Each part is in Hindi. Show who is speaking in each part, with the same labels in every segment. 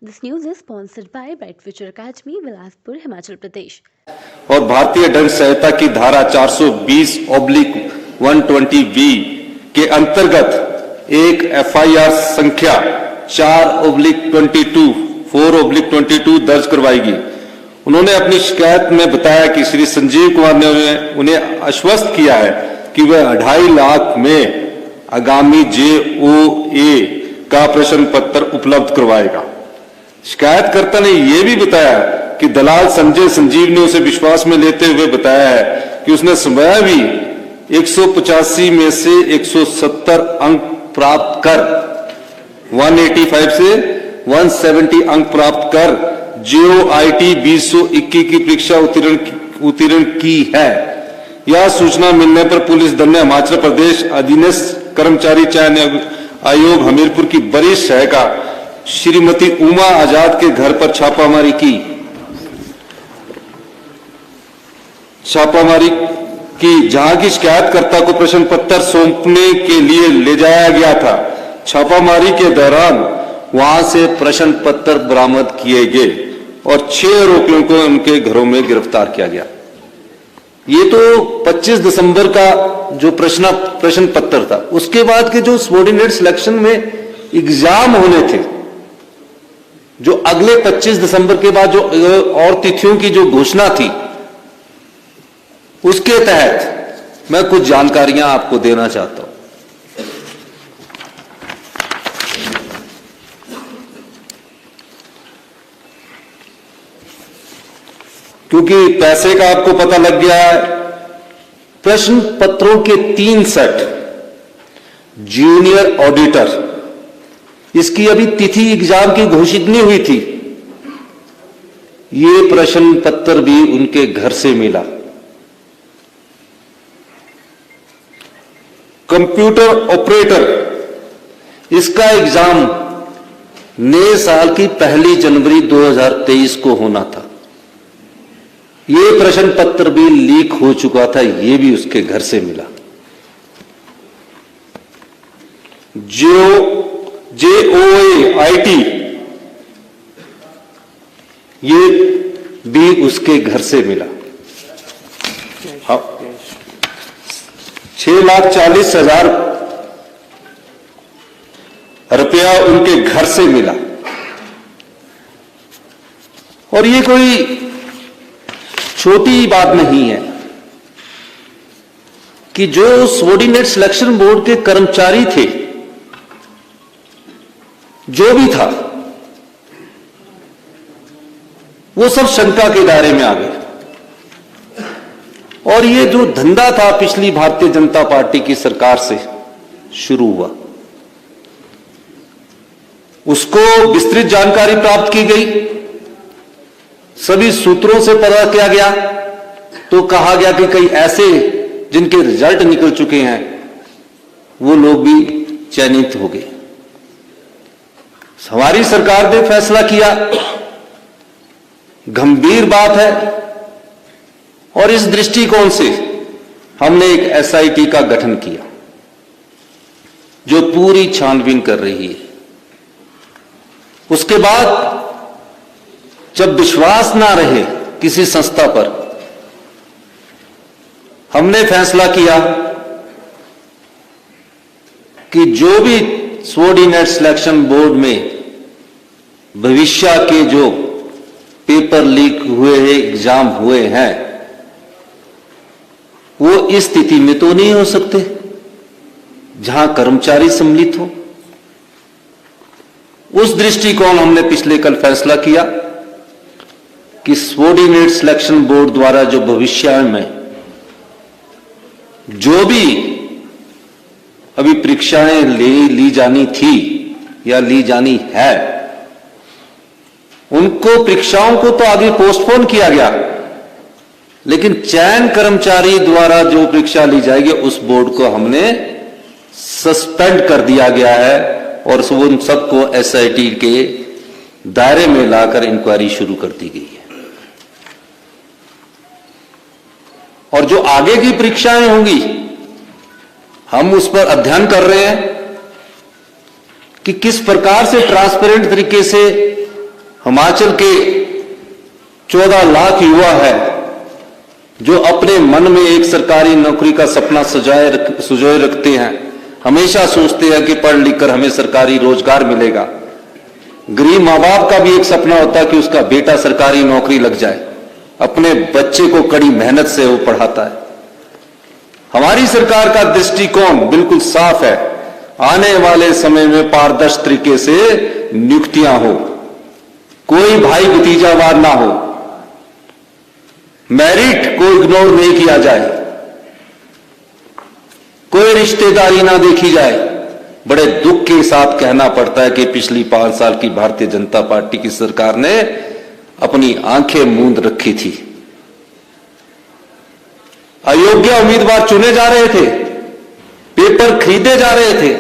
Speaker 1: This news is sponsored by Bright Future Academy, Bilaspur, Himachal Pradesh.
Speaker 2: और भारतीय दंड संहिता की धारा 420/120B के अंतर्गत एक एफआईआर संख्या 4/22 दर्ज करवाएगी। उन्होंने अपनी शिकायत में बताया कि श्री संजीव कुमार ने उन्हें आश्वस्त किया है कि वह 2.5 लाख में आगामी JOA का प्रश्न पत्र उपलब्ध करवाएगा। शिकायतकर्ता ने यह भी बताया कि दलाल संजय संजीव ने उसे विश्वास में लेते हुए बताया है कि उसने स्वयं भी 185 में से 170 अंक प्राप्त कर 185 से 170 अंक प्राप्त कर JOIT 2021 की परीक्षा उत्तीर्ण की है। यह सूचना मिलने पर पुलिस दल ने हिमाचल प्रदेश अधीनस्थ कर्मचारी चयन आयोग हमीरपुर की वरिष्ठ सहायिका श्रीमती उमा आजाद के घर पर छापामारी की, जहां की शिकायतकर्ता को प्रश्न पत्र सौंपने के लिए ले जाया गया था। छापामारी के दौरान वहां से प्रश्न पत्र बरामद किए गए और 6 आरोपियों को उनके घरों में गिरफ्तार किया गया। ये तो 25 दिसंबर का जो प्रश्न पत्र था। उसके बाद के जो सबऑर्डिनेट सिलेक्शन में एग्जाम होने थे, जो अगले 25 दिसंबर के बाद जो और तिथियों की जो घोषणा थी, उसके तहत मैं कुछ जानकारियां आपको देना चाहता हूं। क्योंकि पैसे का आपको पता लग गया है। प्रश्न पत्रों के 3 सेट, जूनियर ऑडिटर, इसकी अभी तिथि एग्जाम की घोषित नहीं हुई थी। ये प्रश्न पत्र भी उनके घर से मिला। कंप्यूटर ऑपरेटर, इसका एग्जाम नए साल की 1 जनवरी 2023 को होना था। ये प्रश्न पत्र भी लीक हो चुका था, ये भी उसके घर से मिला। JOA-IT, ये भी उसके घर से मिला। 6,40,000 रुपया उनके घर से मिला। और ये कोई छोटी बात नहीं है कि जो सबऑर्डिनेट सिलेक्शन बोर्ड के कर्मचारी थे, जो भी था, वो सब शंका के दायरे में आ गए। और ये जो धंधा था पिछली भारतीय जनता पार्टी की सरकार से शुरू हुआ, उसको विस्तृत जानकारी प्राप्त की गई। सभी सूत्रों से पता किया गया तो कहा गया कि कई ऐसे जिनके रिजल्ट निकल चुके हैं, वो लोग भी चयनित हो गए। हमारी सरकार ने फैसला किया, गंभीर बात है, और इस दृष्टिकोण से हमने एक SIT का गठन किया जो पूरी छानबीन कर रही है। उसके बाद जब विश्वास ना रहे किसी संस्था पर, हमने फैसला किया कि जो भी सबऑर्डिनेट सिलेक्शन बोर्ड में भविष्य के जो पेपर लीक हुए हैं, एग्जाम हुए हैं, वो इस स्थिति में तो नहीं हो सकते जहां कर्मचारी सम्मिलित हो। उस दृष्टिकोण हमने पिछले कल फैसला किया कि सबऑर्डिनेट सिलेक्शन बोर्ड द्वारा जो भविष्य में जो भी अभी परीक्षाएं ली जानी थी या ली जानी है, उनको परीक्षाओं को तो आगे पोस्टपोन किया गया, लेकिन चयन कर्मचारी द्वारा जो परीक्षा ली जाएगी उस बोर्ड को हमने सस्पेंड कर दिया गया है और उन सबको SIT के दायरे में लाकर इंक्वायरी शुरू कर दी गई है। और जो आगे की परीक्षाएं होंगी, हम उस पर अध्ययन कर रहे हैं कि किस प्रकार से ट्रांसपेरेंट तरीके से हिमाचल के 14 लाख युवा है जो अपने मन में एक सरकारी नौकरी का सपना सुजोए रखते हैं, हमेशा सोचते हैं कि पढ़ लिख कर हमें सरकारी रोजगार मिलेगा। गरीब माँ बाप का भी एक सपना होता है कि उसका बेटा सरकारी नौकरी लग जाए, अपने बच्चे को कड़ी मेहनत से वो पढ़ाता है। हमारी सरकार का दृष्टिकोण बिल्कुल साफ है, आने वाले समय में पारदर्शी तरीके से नियुक्तियां हो, कोई भाई भतीजावाद ना हो, मेरिट को इग्नोर नहीं किया जाए, कोई रिश्तेदारी ना देखी जाए। बड़े दुख के साथ कहना पड़ता है कि पिछली 5 साल की भारतीय जनता पार्टी की सरकार ने अपनी आंखें मूंद रखी थी। अयोग्य उम्मीदवार चुने जा रहे थे, पेपर खरीदे जा रहे थे,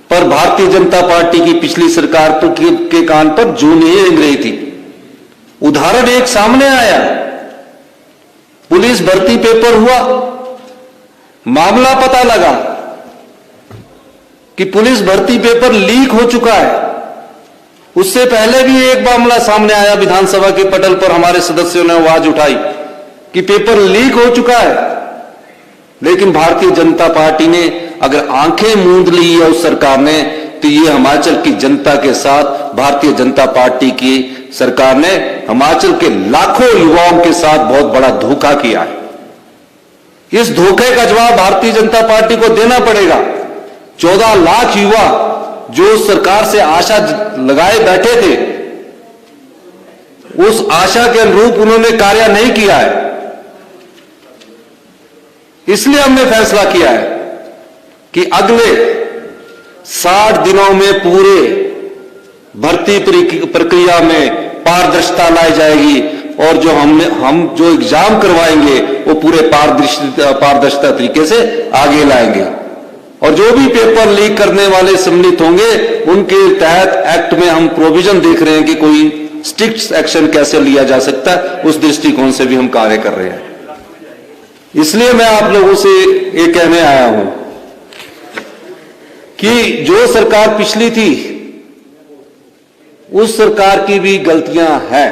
Speaker 2: पर भारतीय जनता पार्टी की पिछली सरकार के कान पर जूं नहीं रेंग रही थी। उदाहरण एक सामने आया, पुलिस भर्ती पेपर हुआ, मामला पता लगा कि पुलिस भर्ती पेपर लीक हो चुका है। उससे पहले भी एक मामला सामने आया, विधानसभा के पटल पर हमारे सदस्यों ने आवाज उठाई कि पेपर लीक हो चुका है, लेकिन भारतीय जनता पार्टी ने अगर आंखें मूंद ली है उस सरकार ने, तो ये हिमाचल की जनता के साथ भारतीय जनता पार्टी की सरकार ने हिमाचल के लाखों युवाओं के साथ बहुत बड़ा धोखा किया है। इस धोखे का जवाब भारतीय जनता पार्टी को देना पड़ेगा। 14 लाख युवा जो सरकार से आशा लगाए बैठे थे, उस आशा के अनुरूप उन्होंने कार्य नहीं किया है। इसलिए हमने फैसला किया है कि अगले 60 दिनों में पूरे भर्ती प्रक्रिया में पारदर्शिता लाई जाएगी और जो हम जो एग्जाम करवाएंगे वो पूरे पारदर्शिता तरीके से आगे लाएंगे। और जो भी पेपर लीक करने वाले सम्मिलित होंगे उनके तहत एक्ट में हम प्रोविजन देख रहे हैं कि कोई स्ट्रिक्ट एक्शन कैसे लिया जा सकता है, उस दृष्टिकोण से भी हम कार्य कर रहे हैं। इसलिए मैं आप लोगों से ये कहने आया हूं कि जो सरकार पिछली थी उस सरकार की भी गलतियां हैं।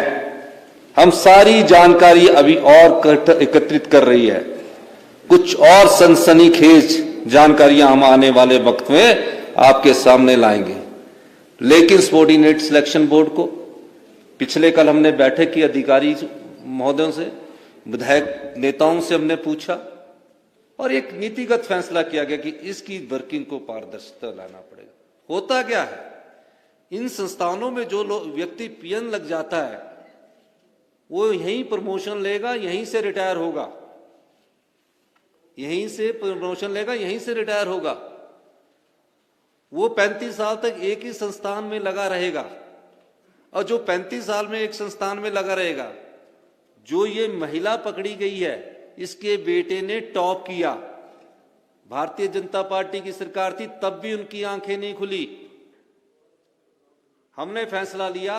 Speaker 2: हम सारी जानकारी अभी और एकत्रित कर रही है, कुछ और सनसनीखेज जानकारियां हम आने वाले वक्त में आपके सामने लाएंगे। लेकिन सबॉर्डिनेट सिलेक्शन बोर्ड को पिछले कल हमने बैठक की, अधिकारी महोदयों से, विधायक नेताओं से हमने पूछा और एक नीतिगत फैसला किया गया कि इसकी वर्किंग को पारदर्शिता लाना पड़ेगा। होता क्या है, इन संस्थानों में जो व्यक्ति पीएन लग जाता है वो यहीं प्रमोशन लेगा, यहीं से रिटायर होगा, यहीं से प्रमोशन लेगा, यहीं से रिटायर होगा। वो 35 साल तक एक ही संस्थान में लगा रहेगा। और जो 35 साल में एक संस्थान में लगा रहेगा, जो ये महिला पकड़ी गई है, इसके बेटे ने टॉप किया, भारतीय जनता पार्टी की सरकार थी तब भी उनकी आंखें नहीं खुली। हमने फैसला लिया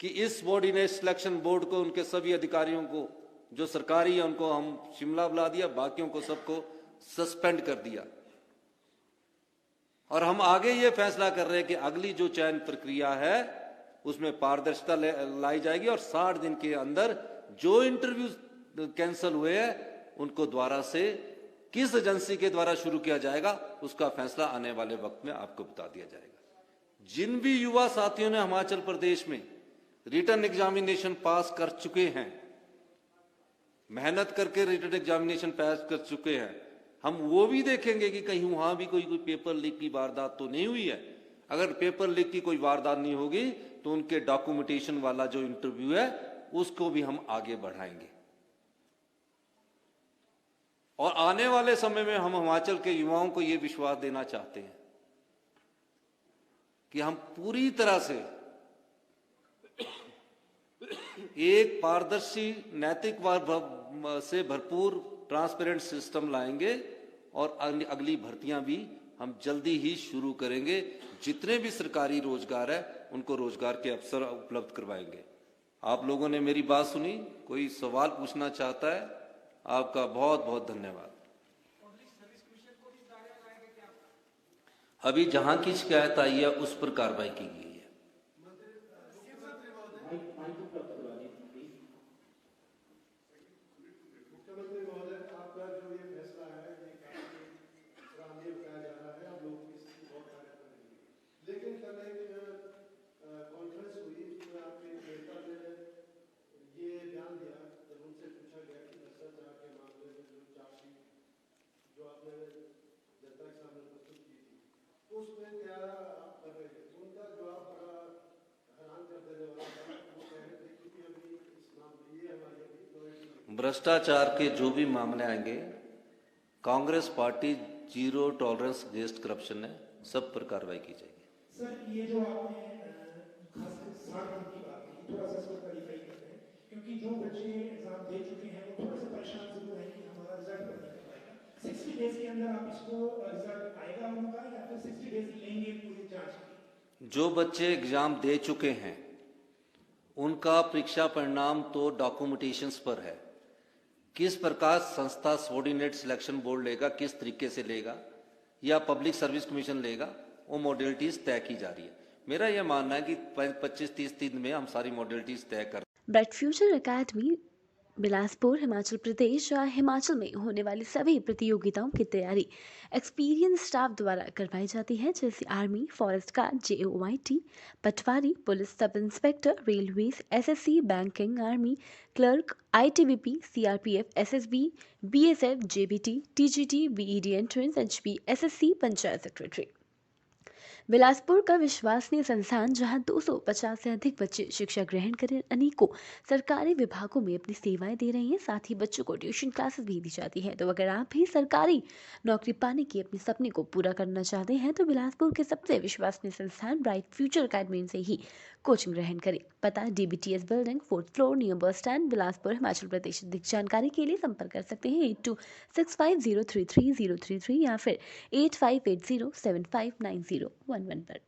Speaker 2: कि इस सबॉर्डिनेट सिलेक्शन बोर्ड को, उनके सभी अधिकारियों को जो सरकारी है उनको हम शिमला बुला दिया, बाकियों को सबको सस्पेंड कर दिया। और हम आगे ये फैसला कर रहे हैं कि अगली जो चयन प्रक्रिया है उसमें पारदर्शिता लाई जाएगी और 60 दिन के अंदर जो इंटरव्यू कैंसिल हुए हैं उनको द्वारा से किस एजेंसी के द्वारा शुरू किया जाएगा उसका फैसला आने वाले वक्त में आपको बता दिया जाएगा। जिन भी युवा साथियों ने हिमाचल प्रदेश में रिटन एग्जामिनेशन पास कर चुके हैं, मेहनत करके रिटन एग्जामिनेशन पास कर चुके हैं, हम वो भी देखेंगे कि कहीं वहां भी कोई पेपर लीक की वारदात तो नहीं हुई है। अगर पेपर लीक की कोई वारदात नहीं होगी तो उनके डॉक्यूमेंटेशन वाला जो इंटरव्यू है उसको भी हम आगे बढ़ाएंगे। और आने वाले समय में हम हिमाचल के युवाओं को यह विश्वास देना चाहते हैं कि हम पूरी तरह से एक पारदर्शी, नैतिक से भरपूर ट्रांसपेरेंट सिस्टम लाएंगे और अगली भर्तियां भी हम जल्दी ही शुरू करेंगे। जितने भी सरकारी रोजगार है उनको रोजगार के अवसर उपलब्ध करवाएंगे। आप लोगों ने मेरी बात सुनी, कोई सवाल पूछना चाहता है? आपका बहुत बहुत धन्यवाद। अभी जहां की शिकायत आई है उस पर कार्रवाई की गई है।
Speaker 3: मुख्यमंत्री महोदय, आपका जो ये फैसला है ये काफी सराहनीय बताया जा रहा है। आप लोग इसकी बहुत तारीफ करेंगे, लेकिन कल एक कॉन्फ्रेंस हुई जिसमें आपके नेता ने ये बयान दिया जब उनसे पूछा गया कि भ्रष्टाचार के मामले में जो चार्जशीट जो आपने जनता के सामने प्रस्तुत की थी, तो उसमें क्या आप कर रहे थे? उनका जवाब बड़ा हैरान कर देने वाला था। वो कह रहे थे कि अभी इस मामले ये हमारी अभी
Speaker 2: भ्रष्टाचार के जो भी मामले आएंगे, Congress party zero tolerance against corruption है, सब पर कार्रवाई की जाएगी।
Speaker 4: सर, ये जो आपने खासकर 60 दिन की बात की, थोड़ा सा इसको क्लैरिफाई करते हैं, क्योंकि जो बच्चे एग्जाम दे चुके हैं वो थोड़ा सा परेशान जरूर है कि हमारा रिजल्ट पर नहीं कर पाएगा। 60 डेज के अंदर आप इसको रिजल्ट आएगा उनका, या फिर 60 डेज लेंगे पूरी जांच की?
Speaker 2: जो बच्चे एग्जाम दे चुके हैं उनका परीक्षा परिणाम तो डॉक्यूमेंटेशंस पर है। किस प्रकार संस्था सबऑर्डिनेट सिलेक्शन बोर्ड लेगा, किस तरीके से लेगा, या पब्लिक सर्विस कमीशन लेगा, वो मॉडलिटीज तय की जा रही है। मेरा यह मानना है कि 25-30 दिन में हम सारी मॉडलिटीज तय कर।
Speaker 1: Bright Future Academy Bilaspur Himachal Pradesh या हिमाचल में होने वाली सभी प्रतियोगिताओं की तैयारी एक्सपीरियंस स्टाफ द्वारा करवाई जाती है, जैसे army, forest guard, JOIT, patwari, police sub inspector, railways, SSC, banking, army clerk, ITBP, CRPF, SSB, BSF, JBT, TGT, BED entrance, HP, SSC, panchayat secretary. Bilaspur का विश्वसनीय संस्थान जहां 250 से अधिक बच्चे शिक्षा ग्रहण कर अनेकों सरकारी विभागों में अपनी सेवाएं दे रहे हैं। साथ ही बच्चों को ट्यूशन क्लासेस भी दी जाती है। तो अगर आप भी सरकारी नौकरी पाने की अपने सपने को पूरा करना चाहते हैं तो बिलासपुर के सबसे विश्वसनीय संस्थान ब्राइट फ्यूचर अकेडमी से ही कोचिंग ग्रहण करें। पता DBTS building, 4th floor, near bus stand, Bilaspur, Himachal Pradesh. अधिक जानकारी के लिए संपर्क कर सकते हैं 8265033033 या फिर 8580759011 पर।